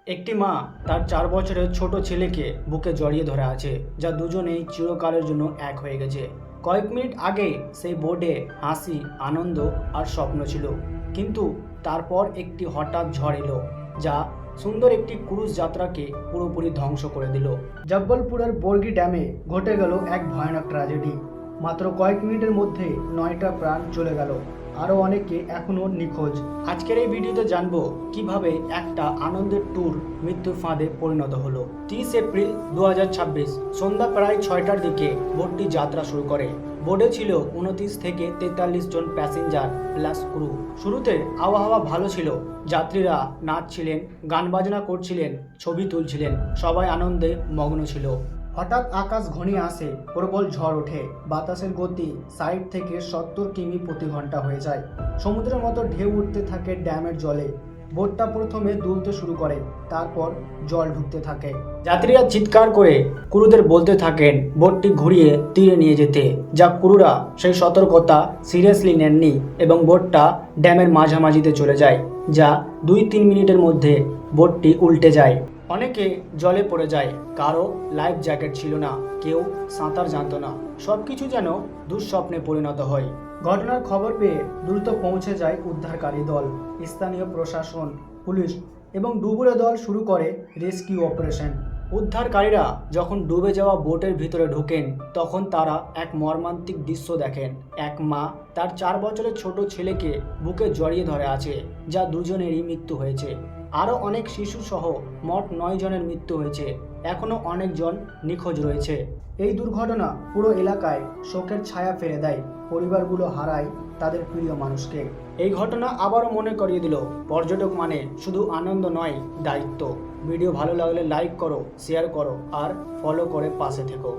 একটি মা তার 4 বছরের ছোট ছেলেকে বুকে জড়িয়ে ধরে আছে, যা দুজনেই চিরকালের জন্য এক হয়ে গেছে। কয়েক মিনিট আগে সেই বোর্ডে হাসি, আনন্দ আর স্বপ্ন ছিল, কিন্তু তারপর একটি হঠাৎ ঝড় এলো, যা সুন্দর একটি ক্রুজ যাত্রাকে পুরোপুরি ধ্বংস করে দিল। জব্বলপুরের বর্গি ড্যামে ঘটে গেল এক ভয়ানক ট্র্যাজেডি। মাত্র কয়েক মিনিটের মধ্যে 9টা প্রাণ চলে গেল, আরও অনেকে এখনও নিখোঁজ। আজকের এই ভিডিওতে জানবো কিভাবে একটা আনন্দের ট্যুর মৃত্যুর ফাঁদে পরিণত হলো। 30 এপ্রিল 2026 সন্ধ্যা প্রায় 6টার দিকে বোটটি যাত্রা শুরু করে। বোর্ডে ছিল 29 থেকে 43 জন প্যাসেঞ্জার প্লাস ক্রু। শুরুতে আবহাওয়া ভালো ছিল, যাত্রীরা নাচছিলেন, গান বাজনা করছিলেন, ছবি তুলছিলেন, সবাই আনন্দে মগ্ন ছিল। হঠাৎ আকাশ ঘনিয়ে আসে, প্রবল ঝড় ওঠে, বাতাসের গতি 60 থেকে 70 কিমি প্রতি ঘন্টা হয়ে যায়। সমুদ্রের মতো ঢেউ উঠতে থাকে ড্যামের জলে। বোটটা প্রথমে দুলতে শুরু করে, তারপর জল ঢুকতে থাকে। যাত্রীরা চিৎকার করে ক্রুদের বলতে থাকেন বোটটি ঘুরিয়ে তীরে নিয়ে যেতে, যা ক্রুরা সেই সতর্কতা সিরিয়াসলি নেননি এবং বোটটা ড্যামের মাঝামাঝিতে চলে যায়, যা 2-3 মিনিটের মধ্যে বোটটি উল্টে যায়। অনেকে জলে পড়ে যায়, কারো লাইফ জ্যাকেট ছিল না, কেউ সাঁতার জানতো না। সবকিছু যেন দুঃস্বপ্নে পরিণত হয়। ঘটনার খবর পেয়ে দ্রুত পৌঁছে যায় উদ্ধারকারী দল, স্থানীয় প্রশাসন, পুলিশ এবং ডুবুরি দল শুরু করে রেস্কিউ অপারেশন। উদ্ধারকারীরা যখন ডুবে যাওয়া বোটের ভিতরে ঢোকেন, তখন তারা এক মর্মান্তিক দৃশ্য দেখেন। এক মা তার 4 বছরের ছোট ছেলেকে বুকে জড়িয়ে ধরে আছে, যা দুজনেরই মৃত্যু হয়েছে। আরও অনেক শিশু সহ মোট 9 জনের মৃত্যু হয়েছে। এখনও অনেকজন নিখোঁজ রয়েছে। এই দুর্ঘটনা পুরো এলাকায় শোকের ছায়া ফেলে দেয়। পরিবারগুলো হারায় তাদের প্রিয় মানুষকে। এই ঘটনা আবারও মনে করিয়ে দিল, পর্যটক মানে শুধু আনন্দ নয়, দায়িত্ব। ভিডিও ভালো লাগলে লাইক করো, শেয়ার করো আর ফলো করে পাশে থেকো।